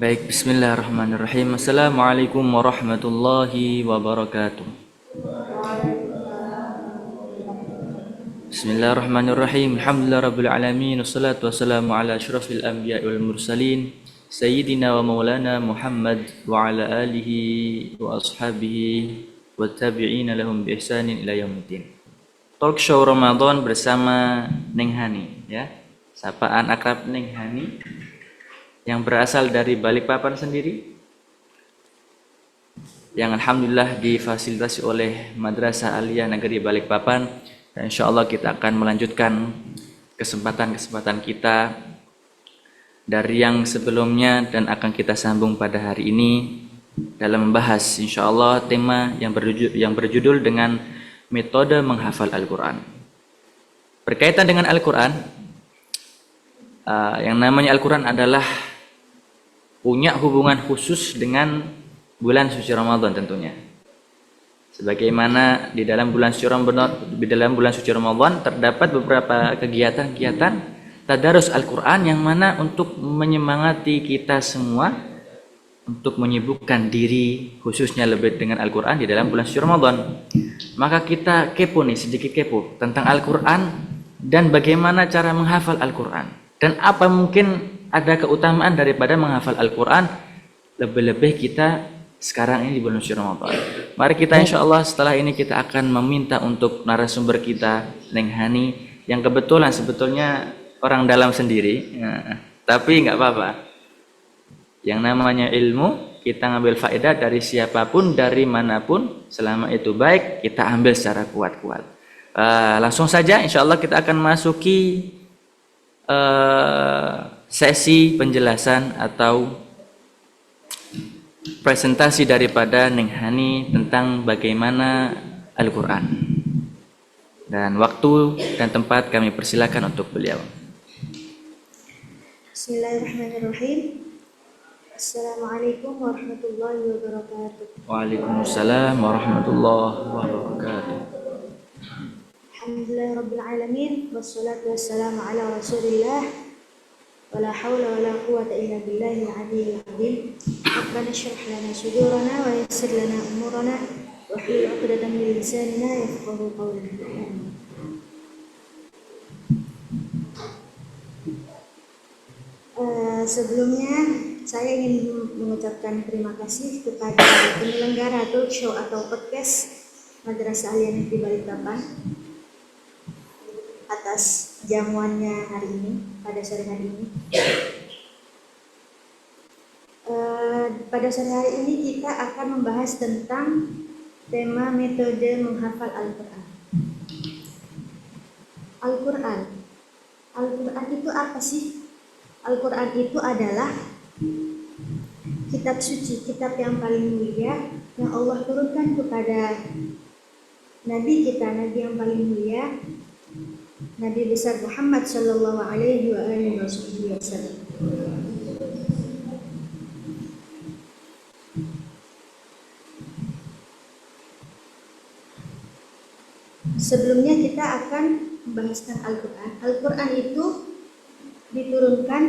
Baik, bismillahirrahmanirrahim. Assalamualaikum warahmatullahi wabarakatuh. Bismillahirrahmanirrahim. Alhamdulillah rabbil alamin. Wassalatu wassalamu ala asyrafil anbiya'i wal mursalin Sayyidina wa maulana Muhammad wa ala alihi wa ashabihi wa tabi'ina lahum bi ihsanin ila yaumiddin. Talk show Ramadan bersama Neng Hani, ya. Sapaan akrab Neng Hani yang berasal dari Balikpapan sendiri, yang alhamdulillah difasilitasi oleh Madrasah Aliyah Negeri Balikpapan, dan insyaallah kita akan melanjutkan kesempatan-kesempatan kita dari yang sebelumnya dan akan kita sambung pada hari ini dalam membahas insyaallah tema yang berjudul dengan metode menghafal Al-Quran. Berkaitan dengan Al-Quran, yang namanya Al-Quran adalah punya hubungan khusus dengan bulan suci Ramadan tentunya. Sebagaimana di dalam bulan suci Ramadan terdapat beberapa kegiatan-kegiatan tadarus Al-Quran yang mana untuk menyemangati kita semua untuk menyibukkan diri khususnya lebih dengan Al-Quran di dalam bulan suci Ramadan. Maka kita kepo nih, sedikit kepo tentang Al-Quran dan bagaimana cara menghafal Al-Quran dan apa mungkin ada keutamaan daripada menghafal Al-Quran, lebih-lebih kita sekarang ini di bulan suci Ramadan. Mari kita insyaallah setelah ini kita akan meminta untuk narasumber kita Neng Hani yang kebetulan sebetulnya orang dalam sendiri, tapi nggak apa-apa. Yang namanya ilmu kita ngambil faedah dari siapapun, dari manapun, selama itu baik kita ambil secara kuat-kuat. Langsung saja insyaallah kita akan masuki sesi penjelasan atau presentasi daripada Neng Hani tentang bagaimana Al-Quran. Dan waktu dan tempat kami persilakan untuk beliau. Bismillahirrahmanirrahim. Assalamualaikum warahmatullahi wabarakatuh. Waalaikumsalam warahmatullahi wabarakatuh. Alhamdulillah rabbil alamin, wassalatu wassalamu ala rasulillah, wala hawla wala quwwata illa billahil aliyyil azim. Rabbana shrah lana sudurana wa yassir lana umurana wa hlul 'uqdatam min lisanina yafqahu qawlana. Sebelumnya saya ingin mengucapkan terima kasih kepada penyelenggara talk show atau podcast Madrasah Aliyah Negeri Balikpapan atas jamuannya hari ini, pada sore hari ini. Pada sore hari ini kita akan membahas tentang tema metode menghafal Al-Quran. Al-Quran itu apa sih? Al-Quran itu adalah kitab suci, kitab yang paling mulia yang Allah turunkan kepada Nabi kita, Nabi yang paling mulia, Nabi besar Muhammad sallallahu alaihi wasallam. Sebelumnya kita akan membahaskan Al-Quran. Al-Quran itu diturunkan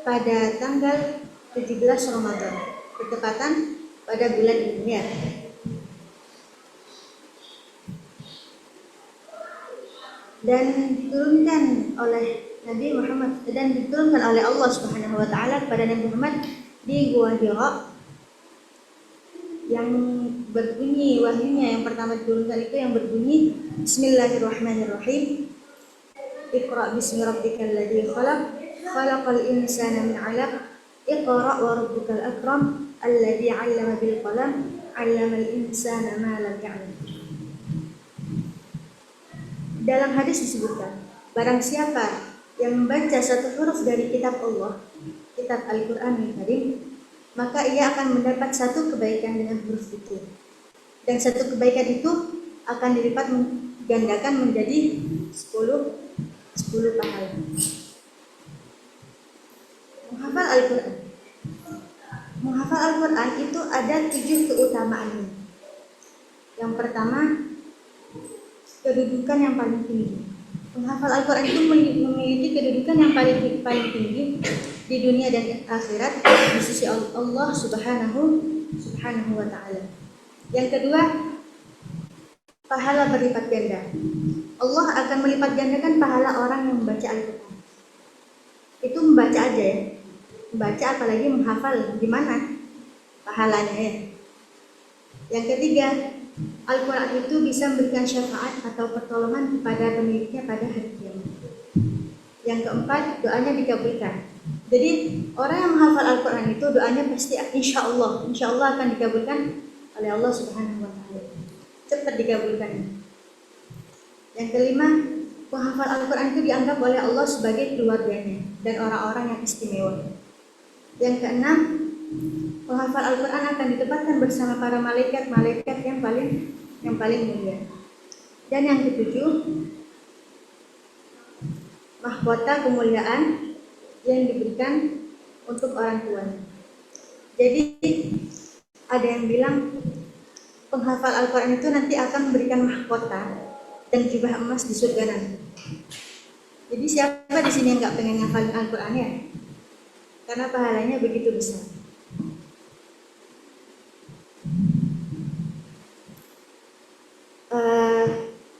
pada tanggal 17 Ramadan, bertepatan pada bulan ini ya. Dan diturunkan oleh Nabi Muhammad dan diturunkan oleh Allah Subhanahu wa taala kepada Nabi Muhammad di Gua Hira, yang berbunyi wahyunya yang pertama diturunkan itu yang berbunyi Bismillahirrahmanirrahim. Iqra bismi rabbikal ladzi khalaq, khalaqal insana min 'alaq, iqra wa rabbukal akram, alladzi 'allama bil qalam, 'allamal insana ma lam ya'lam. Dalam hadis disebutkan, barang siapa yang membaca satu huruf dari kitab Allah, kitab Al-Quran Al-Karim, maka ia akan mendapat satu kebaikan dengan huruf itu. Dan satu kebaikan itu akan dilipat gandakan menjadi 10 pahala. Menghafal Al-Quran. Menghafal Al-Quran itu ada 7 keutamaannya. Yang pertama, kedudukan yang paling tinggi. Menghafal Al-Quran itu memiliki kedudukan yang paling tinggi di dunia dan akhirat di sisi Allah Subhanahu wa taala. Yang kedua, pahala berlipat ganda. Allah akan melipat gandakan pahala orang yang membaca Al-Qur'an. Itu membaca aja ya. Membaca apalagi menghafal, gimana pahalanya ya. Yang ketiga, Al-Quran itu bisa memberikan syafaat atau pertolongan kepada pemiliknya pada hari kiamat. Yang keempat, doanya dikabulkan. Jadi orang yang menghafal Al-Quran itu doanya pasti insya Allah akan dikabulkan oleh Allah Subhanahu wa taala. Cepat dikabulkan. Yang kelima, penghafal Al-Quran itu dianggap oleh Allah sebagai keluarganya dan orang-orang yang istimewa. Yang keenam, penghafal Al-Quran akan ditempatkan bersama para malaikat yang paling mulia. Dan yang ketujuh, mahkota kemuliaan yang diberikan untuk orang tuanya. Jadi ada yang bilang penghafal Al-Quran itu nanti akan memberikan mahkota dan jubah emas di surga nanti. Jadi siapa di sini yang nggak pengen ngafalin Al-Quran ya? Karena pahalanya begitu besar.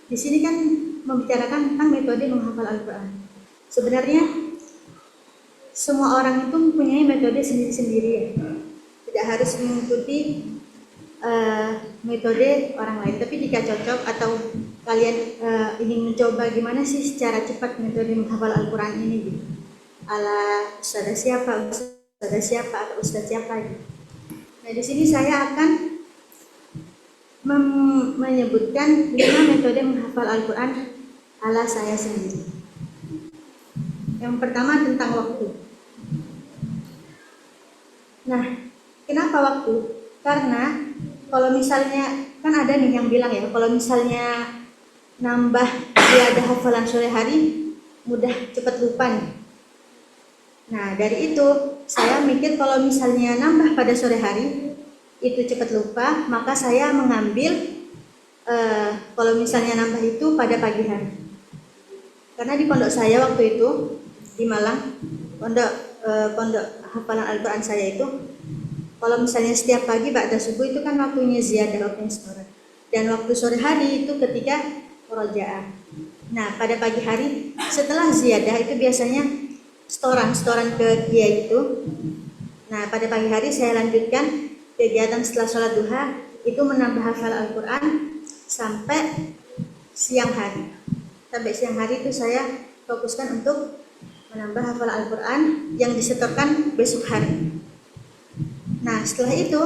Di sini kan membicarakan tentang metode menghafal Al-Quran. Sebenarnya semua orang itu mempunyai metode sendiri-sendiri ya. Tidak harus mengikuti metode orang lain. Tapi jika cocok atau kalian ingin mencoba gimana sih secara cepat metode menghafal Al-Quran ini gitu. Ala ustaz siapa atau ustaz siapa gitu. Nah di sini saya akan menyebutkan 5 metode menghafal Al-Quran ala saya sendiri. Yang pertama tentang waktu. Nah, kenapa waktu? Karena kalau misalnya kan ada nih yang bilang ya, kalau misalnya nambah ada hafalan sore hari mudah cepat lupa nih. Nah, dari itu saya mikir kalau misalnya nambah pada sore hari itu cepat lupa, maka saya mengambil kalau misalnya nambah itu pada pagi hari. Karena di pondok saya waktu itu di Malang, pondok hafalan Al-Quran saya itu, kalau misalnya setiap pagi ba'da subuh itu kan waktunya ziyadah, waktunya setoran. Dan waktu sore hari itu ketika murojaah. Nah pada pagi hari setelah ziyadah itu biasanya setoran ke kiai itu. Nah pada pagi hari saya lanjutkan kegiatan setelah sholat duha itu menambah hafal Al-Quran sampai siang hari. Sampai siang hari itu saya fokuskan untuk menambah hafal Al-Quran yang disetorkan besok hari. Nah setelah itu,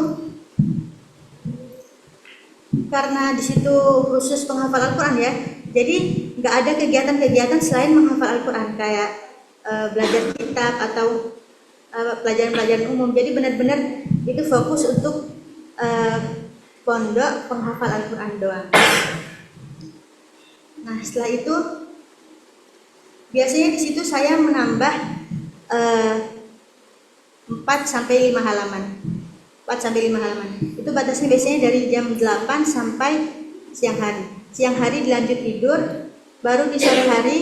karena di situ khusus penghafal Al-Quran ya, jadi nggak ada kegiatan-kegiatan selain menghafal Al-Quran kayak belajar kitab atau pelajaran-pelajaran umum. Jadi benar-benar itu fokus untuk pondok penghafal Al-Quran doang. Nah setelah itu biasanya di situ saya menambah 4 sampai 5 halaman. 4 sampai 5 halaman. Itu batasnya biasanya dari jam 8 sampai siang hari. Siang hari dilanjut tidur, baru di sore hari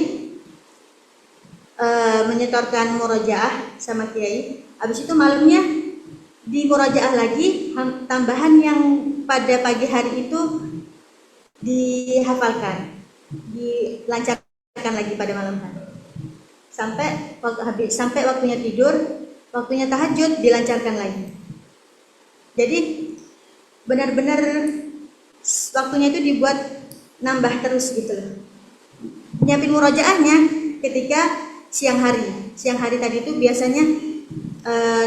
menyetorkan murojaah sama kiai. Habis itu malamnya di murojaah lagi, tambahan yang pada pagi hari itu dihafalkan, dilancarkan lagi pada malam hari. Sampai waktunya tidur, waktunya tahajud dilancarkan lagi. Jadi benar-benar waktunya itu dibuat nambah terus gitu loh. Nyiapin murojaahnya ketika siang hari tadi itu biasanya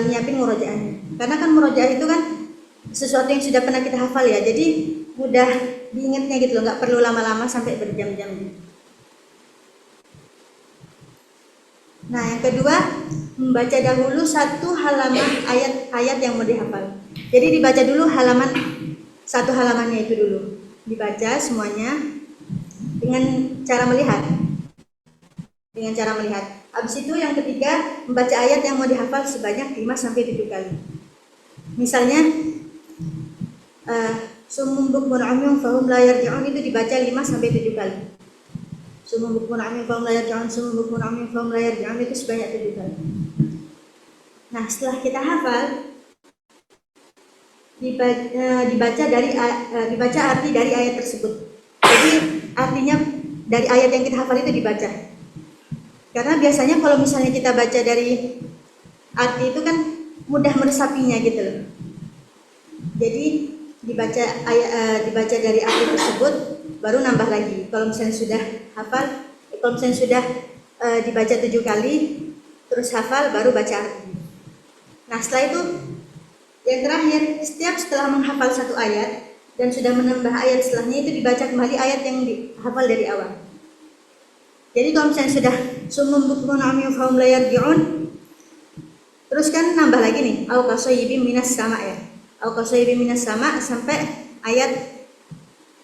nyiapin murojaahnya. Karena kan murojaah itu kan sesuatu yang sudah pernah kita hafal ya. Jadi mudah diingatnya gitu loh, nggak perlu lama-lama sampai berjam-jam gitu. Nah, yang kedua, membaca dahulu 1 halaman ayat-ayat yang mau dihafal. Jadi dibaca dulu 1 halamannya itu dulu. Dibaca semuanya dengan cara melihat. Habis itu yang ketiga, membaca ayat yang mau dihafal sebanyak 5 sampai 7 kali. Misalnya Summum bukmun umyun fahum la yarji'un itu dibaca 5 sampai 7 kali. Summum bukmun umyun fahum la yarji'un, summum bukmun umyun fahum la yarji'un itu sebanyak 7 kali. Nah, setelah kita hafal, dibaca arti dari ayat tersebut. Jadi artinya dari ayat yang kita hafal itu dibaca. Karena biasanya kalau misalnya kita baca dari arti itu kan mudah meresapinya gitu loh. Jadi dibaca dari arti tersebut baru nambah lagi. Kalau misalnya sudah hafal, kalau misalnya sudah dibaca 7 kali terus hafal baru baca arti. Nah, setelah itu yang terakhir, setelah menghafal satu ayat dan sudah menambah ayat setelahnya itu dibaca kembali ayat yang dihafal dari awal. Jadi kalau misalnya sudah summun bukmun umyun fahum la yarji'un, terus kan nambah lagi nih, au kasayyibin minas sama ya. Au kasayyibin minas sama sampai ayat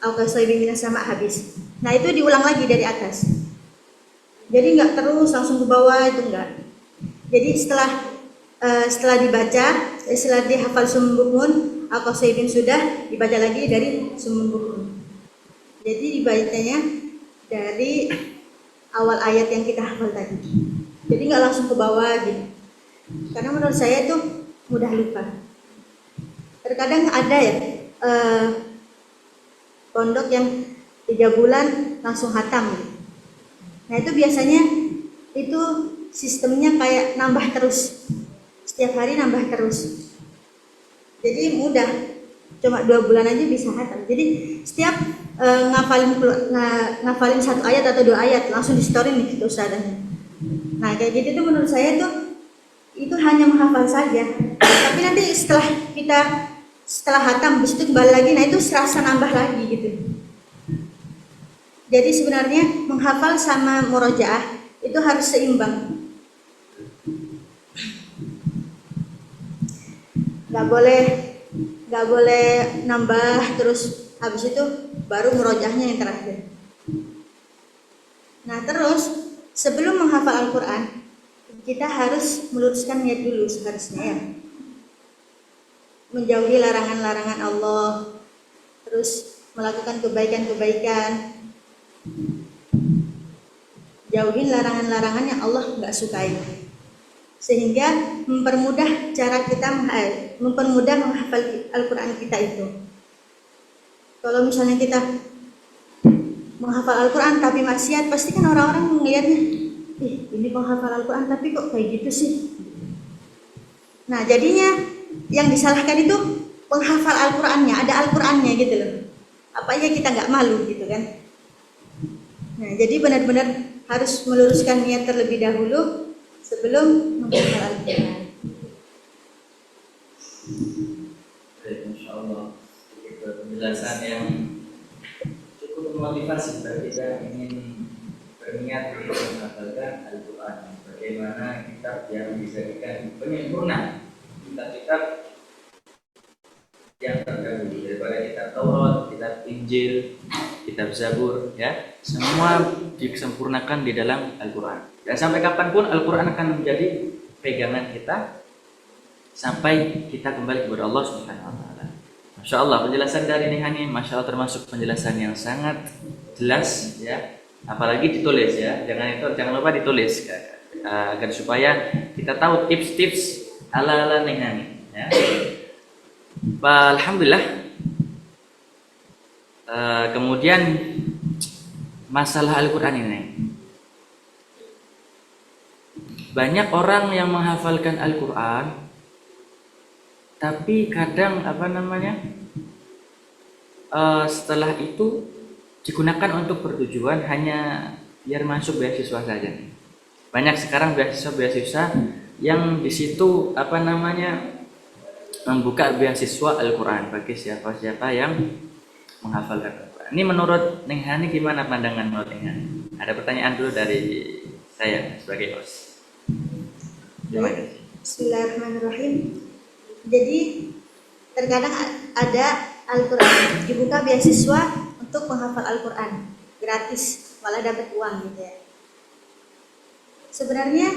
au kasayyibin minas sama habis. Nah, itu diulang lagi dari atas. Jadi nggak terus langsung ke bawah, itu enggak. Jadi setelah dibaca, setelah dihafal summun bukmun, au kasayyibin sudah dibaca lagi dari summun bukmun. Jadi dibacanya dari awal ayat yang kita hafal tadi. Jadi nggak langsung ke bawah gitu. Karena menurut saya itu mudah lupa. Terkadang ada ya pondok yang 3 bulan langsung hatam gitu. Nah, itu biasanya itu sistemnya kayak nambah terus. Setiap hari nambah terus. Jadi mudah. Cuma 2 bulan aja bisa hatam. Jadi setiap ngafalin 1 ayat atau 2 ayat langsung di-story nih itu ustazahnya. Nah, kayak gitu tuh menurut saya itu hanya menghafal saja. Tapi nanti setelah hatam habis itu kembali lagi, nah itu serasa nambah lagi gitu. Jadi sebenarnya menghafal sama murojaah itu harus seimbang. Gak boleh nambah terus habis itu baru murojaahnya yang terakhir. Nah, terus sebelum menghafal Al-Quran kita harus meluruskan niat dulu seharusnya ya. Menjauhi larangan-larangan Allah, terus melakukan kebaikan-kebaikan, jauhin larangan-larangan yang Allah nggak sukai, sehingga mempermudah mempermudah menghafal Al-Quran kita itu. Kalau misalnya kita menghafal Al-Quran tapi maksiat, pasti kan orang-orang melihatnya, ini penghafal Al-Quran tapi kok kayak gitu sih. Nah, jadinya yang disalahkan itu penghafal Al-Qurannya, ada Al-Qurannya gitu loh. Apa ya kita nggak malu gitu kan. Nah, jadi benar-benar harus meluruskan niat terlebih dahulu sebelum menghafal Al-Quran. Insya Allah itu penjelasan yang cukup memotivasi bagi kita ingin berniat untuk menghafalkan Al-Quran. Bagaimana kitab yang dijadikan penyempurna kitab-kitab yang terdahulu daripada kitab Taurat, kitab Injil, kitab Zabur, ya semua disempurnakan di dalam Al-Quran. Dan sampai kapanpun Al-Quran akan menjadi pegangan kita sampai kita kembali kepada Allah Subhanahu Wa Taala. Masya Allah penjelasan dari Nihani, masya Allah termasuk penjelasan yang sangat jelas, ya. Apalagi ditulis ya, jangan lupa ditulis agar supaya kita tahu tips-tips ala-ala Nihani. Ya. Alhamdulillah. Kemudian masalah Al-Quran ini, banyak orang yang menghafalkan Al-Quran, tapi kadang setelah itu digunakan untuk bertujuan hanya biar masuk beasiswa saja. Banyak sekarang beasiswa yang di situ membuka beasiswa Al-Quran bagi siapa-siapa yang menghafalkan Al-Quran. Ini menurut Neng Hani gimana pandangan menurut Neng Hani? Ada pertanyaan dulu dari saya sebagai host. Terima kasih. Bismillahirrahmanirrahim. Jadi terkadang ada Al-Quran dibuka beasiswa untuk menghafal Al-Quran gratis, malah dapat uang gitu ya. Sebenarnya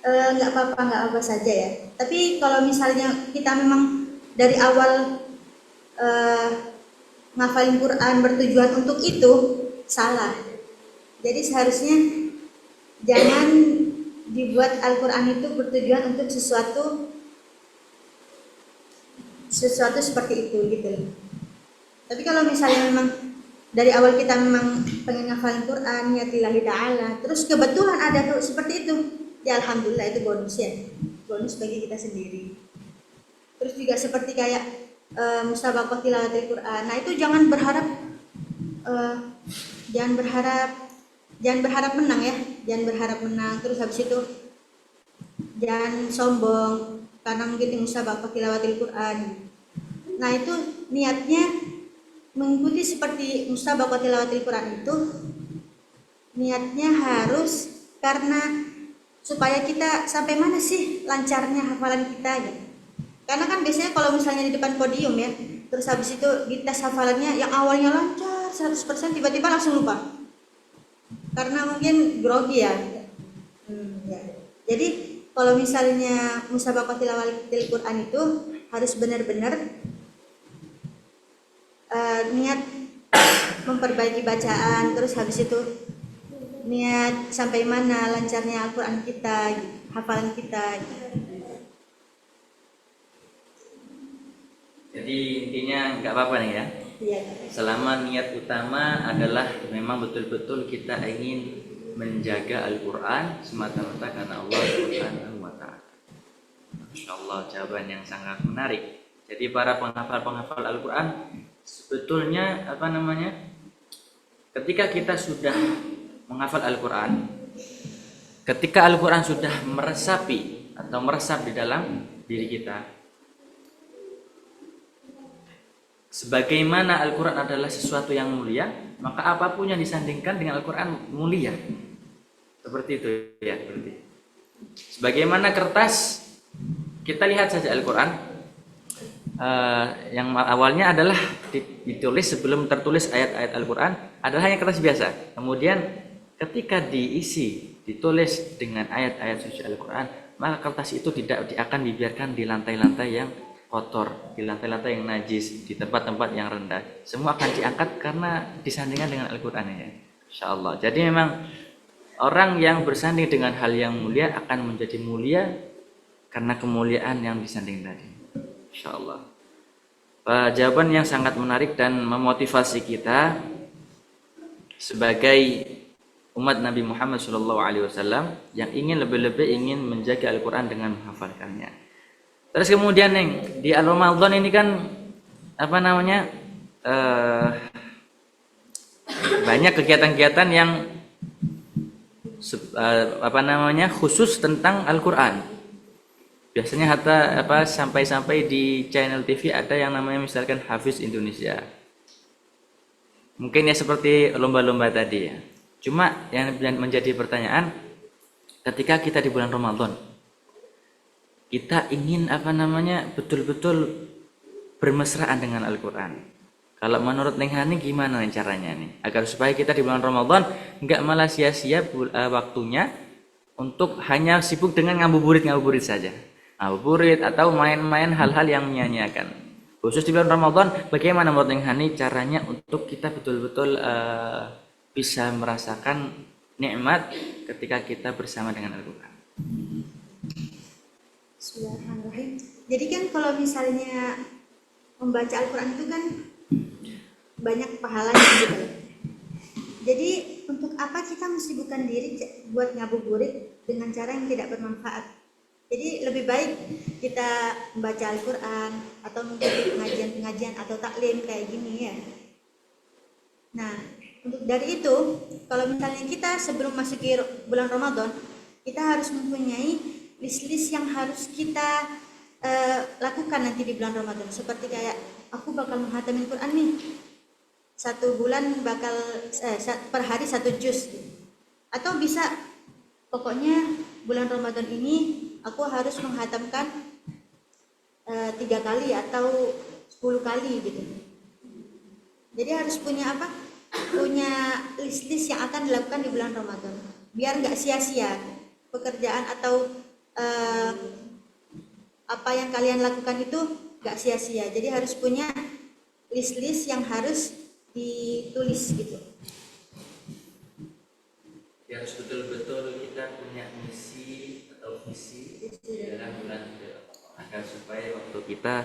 nggak apa-apa saja ya. Tapi kalau misalnya kita memang dari awal ngafalin Quran bertujuan untuk itu, salah. Jadi seharusnya dibuat Al-Quran itu bertujuan untuk sesuatu seperti itu gitu. Tapi kalau misalnya memang dari awal kita memang pengen ngafalin Quran niat lillahi ta'ala, terus kebetulan ada tuh seperti itu, ya alhamdulillah, itu bonus ya, bonus bagi kita sendiri. Terus juga seperti kayak musabaqah tilawatil Quran, nah itu jangan berharap jangan berharap menang ya, jangan berharap menang. Terus habis itu jangan sombong karena mungkin di musabaqah tilawatil Quran. Nah itu niatnya mengikuti seperti musabaqah tilawatil Quran itu, niatnya harus karena supaya kita sampai mana sih lancarnya hafalan kita gitu. Karena kan biasanya kalau misalnya di depan podium ya, terus habis itu di tes hafalannya yang awalnya lancar 100% tiba-tiba langsung lupa. Karena mungkin grogi ya. Ya. Jadi kalau misalnya musabaqah tilawatil Quran itu harus benar-benar niat memperbaiki bacaan, terus habis itu niat sampai mana lancarnya Al-Quran kita, hafalan kita. Jadi intinya nggak apa-apa nih ya. Iya. Selama niat utama adalah memang betul-betul kita ingin menjaga Al-Quran semata-mata karena Allah Subhanahu wa Ta'ala. Masya Allah, jawaban yang sangat menarik. Jadi para penghafal Al-Quran sebetulnya ketika kita sudah menghafal Al-Quran, ketika Al-Quran sudah meresapi atau meresap di dalam diri kita, sebagaimana Al-Quran adalah sesuatu yang mulia, maka apapun yang disandingkan dengan Al-Quran mulia. Seperti itu ya, berarti. Sebagaimana kertas, kita lihat saja Al-Quran, yang awalnya adalah ditulis sebelum tertulis ayat-ayat Al-Quran adalah hanya kertas biasa. Kemudian ketika ditulis dengan ayat-ayat suci Al-Quran, maka kertas itu tidak akan dibiarkan di lantai-lantai yang kotor, di lantai-lantai yang najis, di tempat-tempat yang rendah. Semua akan diangkat karena disandingkan dengan Al-Quran ya. Insyaallah. Jadi memang orang yang bersanding dengan hal yang mulia akan menjadi mulia karena kemuliaan yang disanding tadi. Insyaallah. Jawaban yang sangat menarik dan memotivasi kita sebagai umat Nabi Muhammad SAW yang ingin lebih-lebih ingin menjaga Al-Quran dengan menghafalkannya. Terus kemudian Neng, di Ramadan ini kan banyak kegiatan-kegiatan yang khusus tentang Al-Quran. Biasanya sampai-sampai di channel TV ada yang namanya misalkan Hafiz Indonesia. Mungkin ya seperti lomba-lomba tadi ya. Cuma yang menjadi pertanyaan, ketika kita di bulan Ramadan, kita ingin betul-betul bermesraan dengan Al-Quran. Kalau menurut Neng Hani gimana nih caranya nih? Agar supaya kita di bulan Ramadan enggak malah sia-sia waktunya untuk hanya sibuk dengan ngabuburit saja. Ngabuburit atau main-main hal-hal yang menyia-nyiakan. Khusus di bulan Ramadan, bagaimana menurut Neng Hani caranya untuk kita betul-betul bisa merasakan nikmat ketika kita bersama dengan Al-Quran? Bismillahirrahmanirrahim. Jadi kan kalau misalnya membaca Al-Quran itu kan banyak pahalanya gitu. Jadi untuk apa kita mensibukkan diri buat ngabuburit dengan cara yang tidak bermanfaat? Jadi lebih baik kita membaca Al-Quran atau mengikuti pengajian-pengajian atau taklim kayak gini ya. Nah, untuk dari itu, kalau misalnya kita sebelum masuk ke bulan Ramadan, kita harus mempunyai list-list yang harus kita lakukan nanti di bulan Ramadan. Seperti kayak aku bakal menghatamin Quran nih, 1 bulan bakal per hari 1 juz. Atau bisa pokoknya bulan Ramadan ini aku harus menghatamkan 3 kali atau 10 kali gitu. Jadi harus punya punya list-list yang akan dilakukan di bulan Ramadan, biar nggak sia-sia pekerjaan atau apa yang kalian lakukan itu nggak sia-sia. Jadi harus punya list-list yang harus ditulis gitu. Jadi harus betul-betul kita punya misi atau visi dalam bulan suci Ramadan agar supaya waktu kita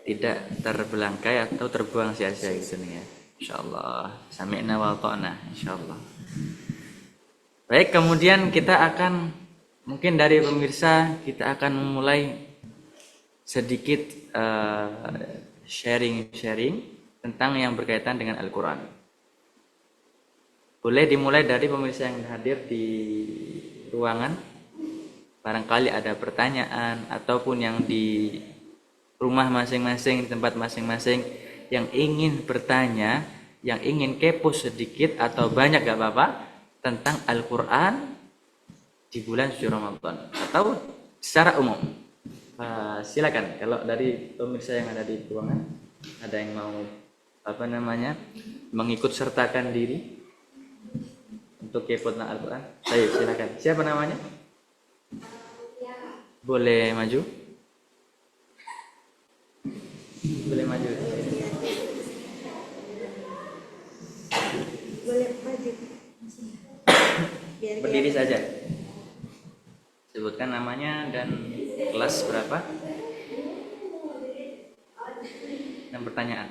tidak terbelangkai atau terbuang sia-sia gitu nih ya. Insyaallah. Sami'na wa ata'na insyaallah. Baik, kemudian kita akan mungkin dari pemirsa kita akan memulai sedikit sharing tentang yang berkaitan dengan Al-Qur'an. Boleh dimulai dari pemirsa yang hadir di ruangan. Barangkali ada pertanyaan ataupun yang di rumah masing-masing, di tempat masing-masing yang ingin bertanya, yang ingin kepo sedikit atau banyak gak apa-apa tentang Al-Quran di bulan suci Ramadan atau secara umum. Silakan kalau dari pemirsa yang ada di ruangan ada yang mau mengikut sertakan diri untuk kepo tentang Al-Quran. Ayo silakan. Siapa namanya? Boleh maju? Boleh maju. Boleh maju. Berdiri saja. Sebutkan namanya dan kelas berapa. Dan pertanyaan.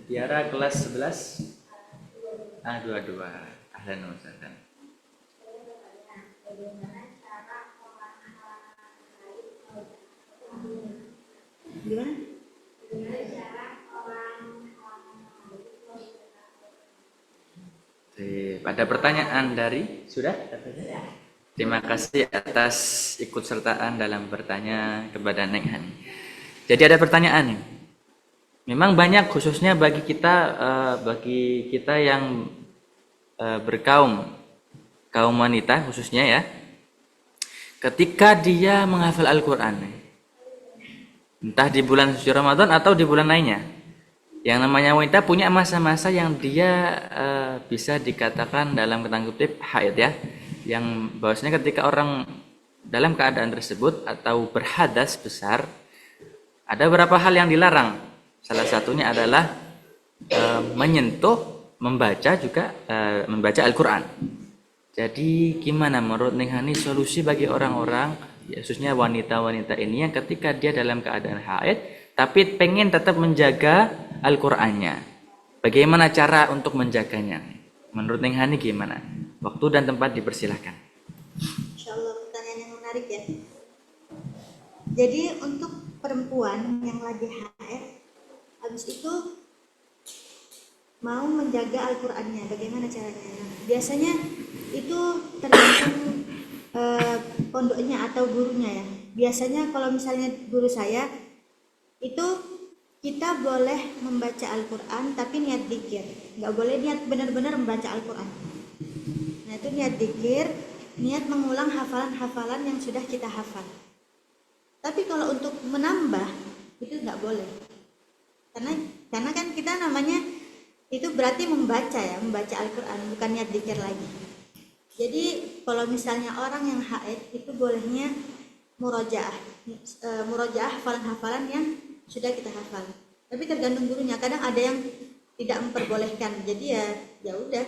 Tiara kelas 11 A22. Ahlan wa sahlan. Gimana? Pada pertanyaan dari sudah? Terima kasih atas ikut sertaan dalam bertanya kepada Neng Hani. Jadi ada pertanyaan nih. Memang banyak khususnya bagi kita yang berkaum wanita khususnya ya. Ketika dia menghafal Al-Qur'an, entah di bulan suci Ramadan atau di bulan lainnya, yang namanya wanita punya masa-masa yang dia bisa dikatakan dalam tanda kutip haid ya, yang bahwasanya ketika orang dalam keadaan tersebut atau berhadas besar, ada beberapa hal yang dilarang. Salah satunya adalah menyentuh, membaca Al-Quran. Jadi gimana menurut Neng Hani solusi bagi orang-orang, ya, khususnya wanita-wanita ini yang ketika dia dalam keadaan haid, tapi pengen tetap menjaga Al-Qurannya. Bagaimana cara untuk menjaganya? Menurut Neng Hani gimana? Waktu dan tempat dipersilahkan. Insyaallah pertanyaan yang menarik ya. Jadi untuk perempuan yang lagi haid, habis itu mau menjaga Al-Qur'annya, bagaimana caranya? Biasanya itu tergantung pondoknya atau gurunya ya. Biasanya kalau misalnya guru saya itu kita boleh membaca Al-Qur'an tapi niat dzikir. Nggak boleh niat benar-benar membaca Al-Qur'an. Nah, itu niat dzikir, niat mengulang hafalan-hafalan yang sudah kita hafal. Tapi kalau untuk menambah itu nggak boleh. Karena kan kita namanya itu berarti membaca Al-Quran, bukan niat dzikir lagi. Jadi kalau misalnya orang yang haid itu bolehnya murojaah hafalan-hafalan yang sudah kita hafal. Tapi tergantung gurunya. Kadang ada yang tidak memperbolehkan. Jadi ya udah,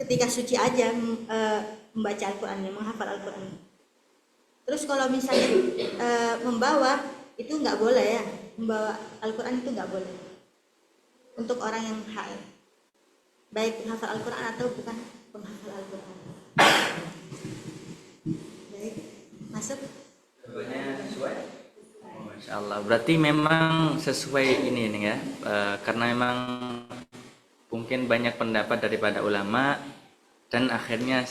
ketika suci aja membaca Al-Quran, menghafal Al-Quran. Terus kalau misalnya membawa itu nggak boleh ya, membawa Al-Quran itu nggak boleh untuk orang yang haid, baik penghafal Al-Quran atau bukan penghafal Al-Quran. Baik, masuk. Jawabannya sesuai? Masya Allah, berarti memang sesuai ini nih ya, karena memang mungkin banyak pendapat daripada ulama dan akhirnya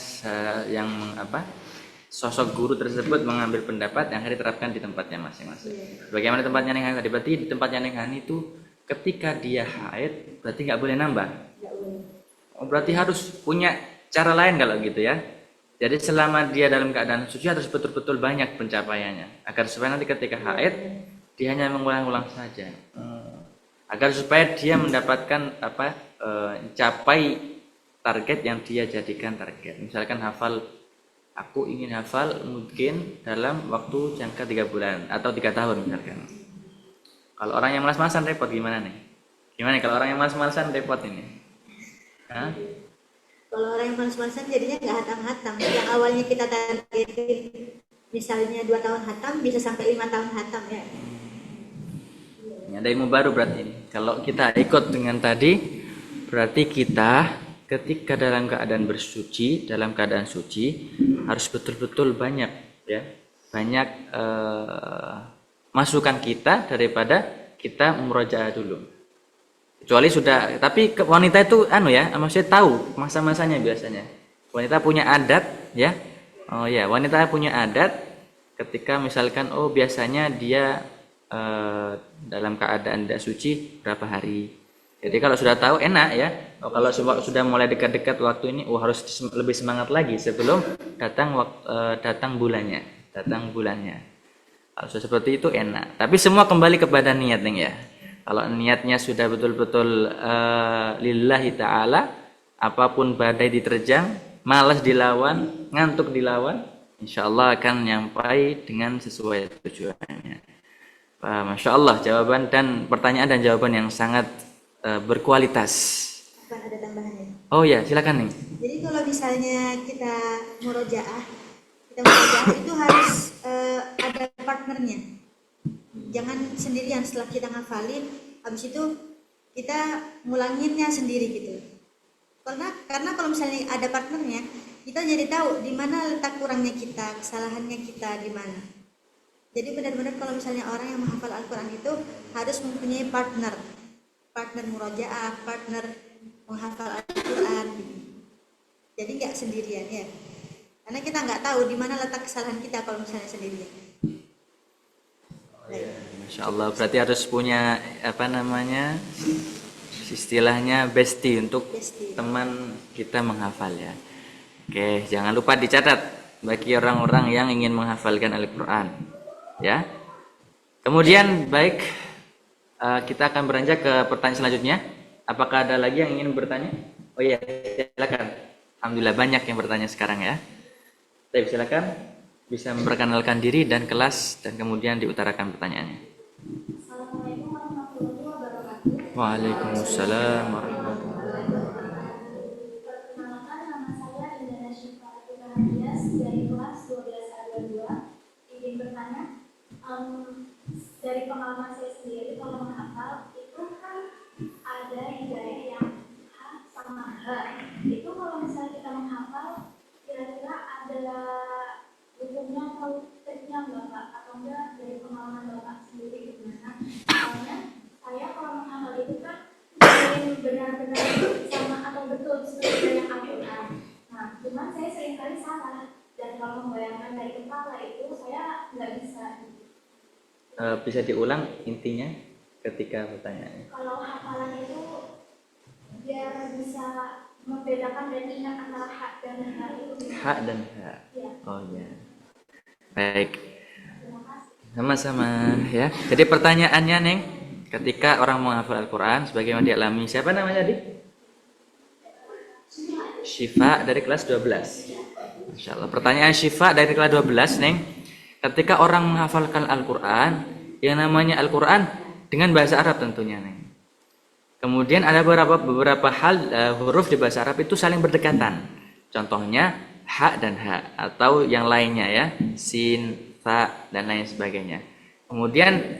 sosok guru tersebut mengambil pendapat yang akhirnya diterapkan di tempatnya masing-masing. Bagaimana tempatnya Neng Hani? Berarti di tempatnya Neng Hani itu ketika dia haid berarti nggak boleh nambah. Berarti harus punya cara lain kalau gitu ya. Jadi selama dia dalam keadaan suci harus betul-betul banyak pencapaiannya agar supaya nanti ketika haid dia hanya mengulang-ulang saja. Agar supaya dia mendapatkan capai target yang dia jadikan target. Misalkan aku ingin hafal mungkin dalam waktu jangka 3 bulan atau 3 tahun misalkan. Kalau orang yang malas-malasan repot gimana nih? Gimana kalau orang yang malas-malasan repot ini? Hah? Kalau orang yang malas-malasan jadinya nggak hatam-hatam. Yang awalnya kita targetin misalnya 2 tahun hatam bisa sampai 5 tahun hatam ya. Ini ada ilmu baru berarti ini. Kalau kita ikut dengan tadi, berarti kita ketika dalam keadaan bersuci, dalam keadaan suci harus betul-betul banyak ya, banyak masukan kita daripada kita murojaah dulu. Kecuali sudah, tapi wanita itu maksudnya tahu masa-masanya biasanya. Wanita punya adat ya. Oh ya, wanita punya adat ketika misalkan biasanya dia dalam keadaan tidak suci berapa hari. Jadi kalau sudah tahu enak ya. Kalau sudah mulai dekat-dekat waktu ini, harus lebih semangat lagi sebelum datang bulannya. Kalau sudah seperti itu enak. Tapi semua kembali kepada niat nih ya. Kalau niatnya sudah betul-betul lillahi ta'ala, apapun badai diterjang, malas dilawan, ngantuk dilawan, insya Allah akan nyampai dengan sesuai tujuannya. Masya Allah jawaban dan pertanyaan dan jawaban yang sangat berkualitas. Akan ada tambahannya. Oh ya, silakan nih. Jadi kalau misalnya kita murojaah itu harus ada partnernya. Jangan sendirian setelah kita ngafalin, habis itu kita ngulanginnya sendiri gitu. Karena kalau misalnya ada partnernya, kita jadi tahu di mana letak kurangnya kita, kesalahannya kita di mana. Jadi benar-benar kalau misalnya orang yang menghafal Al-Quran itu harus mempunyai partner murojaah, partner menghafal Al-Quran. Jadi nggak sendirian ya. Karena kita nggak tahu di mana letak kesalahan kita kalau misalnya sendirian. Masya Allah, berarti harus punya istilahnya bestie untuk teman kita menghafal ya. Oke, jangan lupa dicatat bagi orang-orang yang ingin menghafalkan Al-Quran ya. Kemudian baik, kita akan beranjak ke pertanyaan selanjutnya. Apakah ada lagi yang ingin bertanya? Oh iya, silakan. Alhamdulillah banyak yang bertanya sekarang ya. Baik, silakan bisa memperkenalkan diri dan kelas dan kemudian diutarakan pertanyaannya. Assalamualaikum warahmatullahi wabarakatuh. Waalaikumsalam warahmatullahi wabarakatuh. Perkenalkan, nama saya Indra Syifa Hadias dari kelas 12A22. Izin bertanya, dari pengalaman saya sendiri kalau menghafal itu kan ada hidayah yang H sama H. Itu kalau misalnya kita menghafal kira-kira ada hukumnya atau triknya enggak Pak? Atau enggak dari pengalaman Bapak sendiri gimana? Soalnya saya kalau menghafal itu kan ingin benar-benar sama atau betul sesuai dengan Al-Quran. Nah, cuman saya seringkali salah dan kalau membayangkan dari kepala itu saya nggak bisa. Bisa diulang intinya ketika pertanyaannya. Kalau hafalan itu biar bisa membedakan dan ingat antara hak dan hak itu. Hak dan hak. Ya. Oh ya. Baik. Sama-sama ya. Jadi pertanyaannya Neng, ketika orang menghafal Al-Quran sebagaimana dialami, siapa namanya tadi? Syifa dari kelas 12. Insyaallah. Pertanyaan Syifa dari kelas 12 Neng. Ketika orang menghafalkan Al-Quran, yang namanya Al-Quran dengan bahasa Arab tentunya Neng. Kemudian ada beberapa hal huruf di bahasa Arab itu saling berdekatan. Contohnya ha dan ha atau yang lainnya ya, sin, ta dan lain sebagainya. Kemudian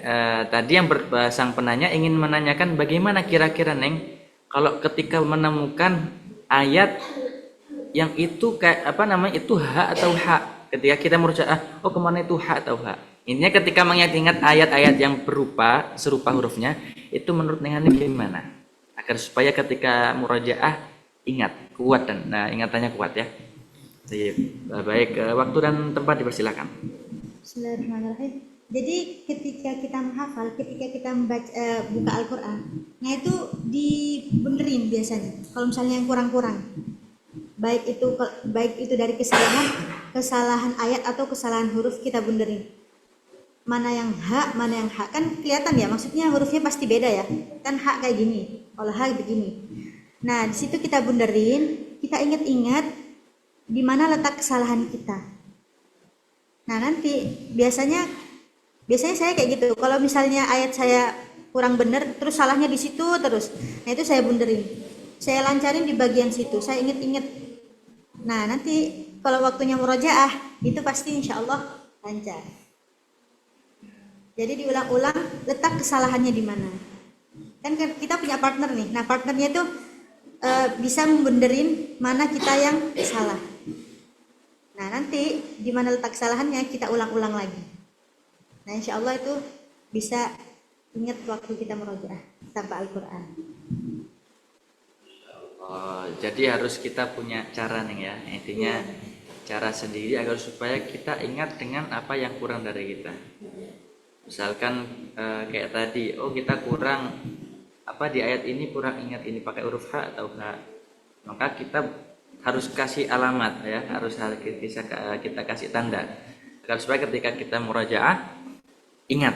tadi yang sang penanya ingin menanyakan bagaimana kira-kira Neng kalau ketika menemukan ayat yang itu itu ha atau ha. Ketika kita merujuk kemana itu ha atau ha. Intinya ketika mengingat ayat-ayat yang serupa hurufnya, itu menurut Neng gimana? Agar supaya ketika murojaah ingat, kuat dan ingatannya kuat ya. Baik, waktu dan tempat dipersilakan. Bismillahirrahmanirrahim. Jadi ketika kita menghafal, ketika kita buka Al-Quran, nah itu dibenerin biasanya. Kalau misalnya yang kurang-kurang, baik itu dari kesalahan ayat atau kesalahan huruf kita benerin. Mana yang ha, mana yang ha, kan kelihatan ya, maksudnya hurufnya pasti beda ya. Kan ha kayak gini, kalau ha begini. Nah di situ kita benerin, kita ingat-ingat di mana letak kesalahan kita. Nah nanti biasanya saya kayak gitu. Kalau misalnya ayat saya kurang benar, terus salahnya di situ terus. Nah itu saya bunderin, saya lancarin di bagian situ, saya inget-inget. Nah nanti kalau waktunya murojaah itu pasti insya Allah lancar. Jadi diulang-ulang, letak kesalahannya di mana. Kan kita punya partner nih, nah partnernya itu bisa membenerin mana kita yang salah. Nah nanti di mana letak kesalahannya kita ulang-ulang lagi. Nah insya Allah itu bisa ingat waktu kita murojaah tanpa Al-Quran. Oh, jadi harus kita punya cara nih ya, intinya cara sendiri agar supaya kita ingat dengan apa yang kurang dari kita. Misalkan kayak tadi, oh kita kurang apa di ayat ini, kurang ingat ini pakai huruf H atau H, maka kita harus kasih alamat ya, harus bisa kita kasih tanda agar supaya ketika kita murajaah ingat.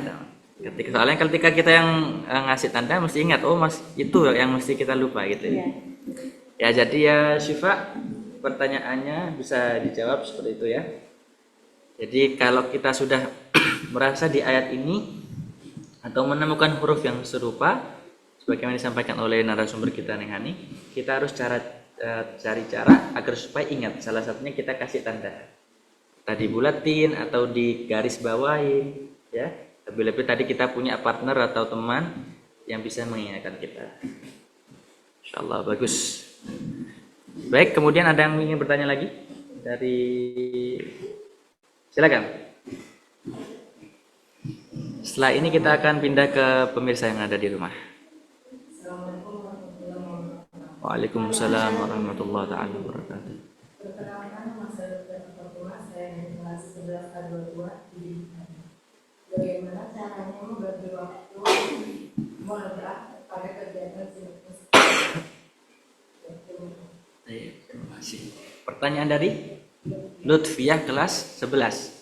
Soalnya ketika kita yang ngasih tanda mesti ingat, oh mas itu yang mesti kita lupa gitu ya. Ya jadi ya Syifa, pertanyaannya bisa dijawab seperti itu ya. Jadi kalau kita sudah merasa di ayat ini atau menemukan huruf yang serupa sebagaimana disampaikan oleh narasumber kita Nehani, kita harus cari cara agar supaya ingat. Salah satunya kita kasih tanda, tadi bulatin atau di garis bawain ya. Lebih-lebih tadi kita punya partner atau teman yang bisa mengingatkan kita. Insyaallah bagus. Baik, kemudian ada yang ingin bertanya lagi dari, silakan. Setelah ini kita akan pindah ke pemirsa yang ada di rumah. Waalaikumsalam warahmatullahi taala wabarakatuh. Perkenalkan, nama saya Dr. Fatima, saya dari kelas 11 A22 di bagaimana caranya membagi waktu murojaah pada kegiatan siklus. Terima kasih. Pertanyaan dari Lutfiah kelas 11.